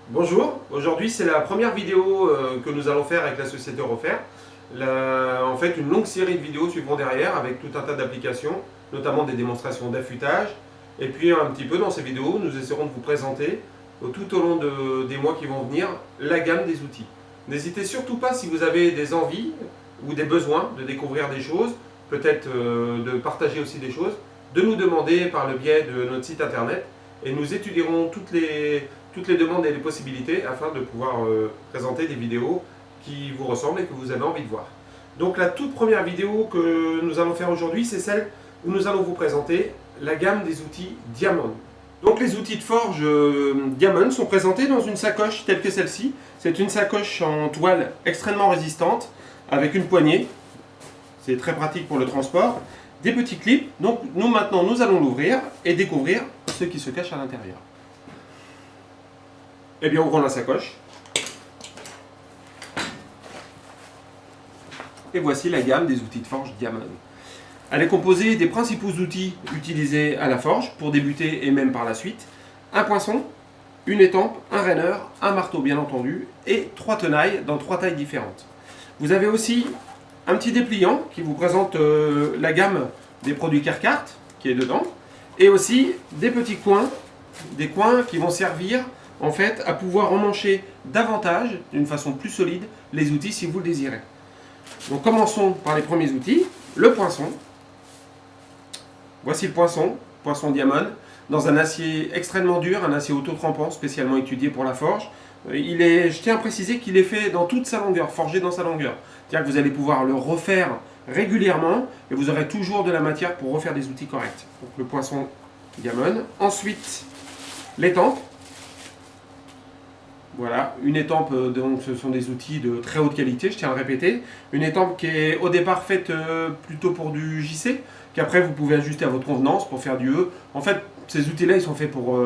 Bonjour, aujourd'hui c'est la première vidéo que nous allons faire avec la société Refaire. En fait, une longue série de vidéos suivront derrière avec tout un tas d'applications, notamment des démonstrations d'affûtage. Et puis un petit peu dans ces vidéos, nous essaierons de vous présenter tout au long des mois qui vont venir la gamme des outils. N'hésitez surtout pas si vous avez des envies ou des besoins de découvrir des choses, peut-être de partager aussi des choses, de nous demander par le biais de notre site internet et nous étudierons toutes les demandes et les possibilités afin de pouvoir présenter des vidéos qui vous ressemblent et que vous avez envie de voir. Donc la toute première vidéo que nous allons faire aujourd'hui, c'est celle où nous allons vous présenter la gamme des outils Diamond. Donc les outils de forge Diamond sont présentés dans une sacoche telle que celle-ci. C'est une sacoche en toile extrêmement résistante avec une poignée. C'est très pratique pour le transport. Des petits clips. Donc nous maintenant nous allons l'ouvrir et découvrir ce qui se cache à l'intérieur. Eh bien, ouvrons la sacoche. Et voici la gamme des outils de forge Diamond. Elle est composée des principaux outils utilisés à la forge pour débuter et même par la suite. Un poinçon, une étampe, un raineur, un marteau bien entendu et 3 tenailles dans 3 tailles différentes. Vous avez aussi un petit dépliant qui vous présente la gamme des produits Carcart qui est dedans et aussi des petits coins, des coins qui vont servir en fait à pouvoir emmancher davantage, d'une façon plus solide, les outils si vous le désirez. Donc commençons par les premiers outils, le poinçon. Voici le poinçon Diamond, dans un acier extrêmement dur, un acier auto-trempant spécialement étudié pour la forge. Je tiens à préciser qu'il est fait dans toute sa longueur, forgé dans sa longueur. C'est-à-dire que vous allez pouvoir le refaire régulièrement et vous aurez toujours de la matière pour refaire des outils corrects. Donc le poinçon Diamond. Ensuite, l'étampe. Voilà, une étampe, donc ce sont des outils de très haute qualité, je tiens à le répéter. Une étampe qui est au départ faite plutôt pour du JC, qu'après vous pouvez ajuster à votre convenance pour faire du E. En fait, ces outils-là, ils sont faits pour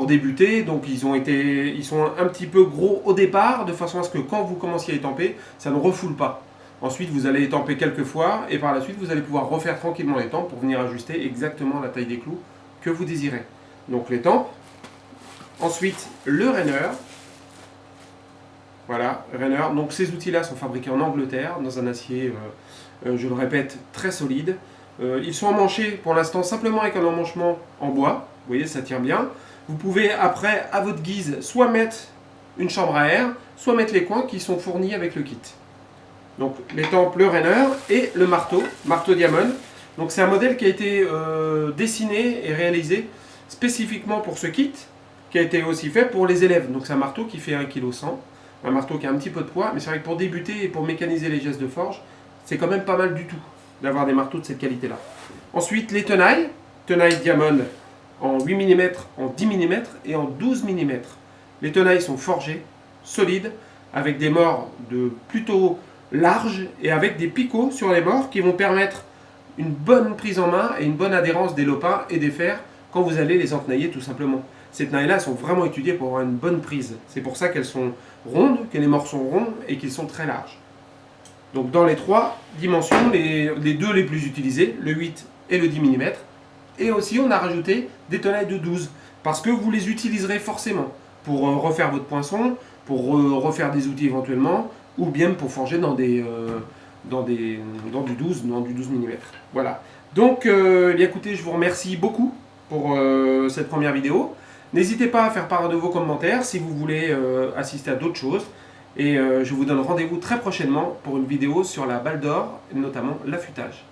débuter, donc ils sont un petit peu gros au départ, de façon à ce que quand vous commenciez à étamper, ça ne refoule pas. Ensuite, vous allez étamper quelques fois, et par la suite, vous allez pouvoir refaire tranquillement l'étampe pour venir ajuster exactement la taille des clous que vous désirez. Donc l'étampe. Ensuite, le raineur. Voilà, raineur. Donc ces outils-là sont fabriqués en Angleterre, dans un acier, je le répète, très solide. Ils sont emmanchés pour l'instant simplement avec un emmanchement en bois. Vous voyez, ça tient bien. Vous pouvez après, à votre guise, soit mettre une chambre à air, soit mettre les coins qui sont fournis avec le kit. Donc l'étampe, le raineur et le marteau Diamond. Donc c'est un modèle qui a été dessiné et réalisé spécifiquement pour ce kit, qui a été aussi fait pour les élèves. Donc c'est un marteau qui fait 1,1 kg, un marteau qui a un petit peu de poids, mais c'est vrai que pour débuter et pour mécaniser les gestes de forge, c'est quand même pas mal du tout d'avoir des marteaux de cette qualité-là. Ensuite, les tenailles Diamond en 8 mm, en 10 mm et en 12 mm. Les tenailles sont forgées, solides, avec des mors plutôt larges et avec des picots sur les mors qui vont permettre une bonne prise en main et une bonne adhérence des lopins et des fers quand vous allez les entenailler tout simplement. Ces tenailles-là sont vraiment étudiées pour avoir une bonne prise. C'est pour ça qu'elles sont rondes, que les morts sont ronds et qu'ils sont très larges. Donc dans les 3 dimensions, les 2 les plus utilisées, le 8 et le 10 mm. Et aussi on a rajouté des tenailles de 12, parce que vous les utiliserez forcément pour refaire votre poinçon, pour refaire des outils éventuellement, ou bien pour forger dans du 12 mm. Voilà. Donc bien écoutez, je vous remercie beaucoup pour cette première vidéo. N'hésitez pas à faire part de vos commentaires si vous voulez assister à d'autres choses. Et je vous donne rendez-vous très prochainement pour une vidéo sur la balle d'or, notamment l'affûtage.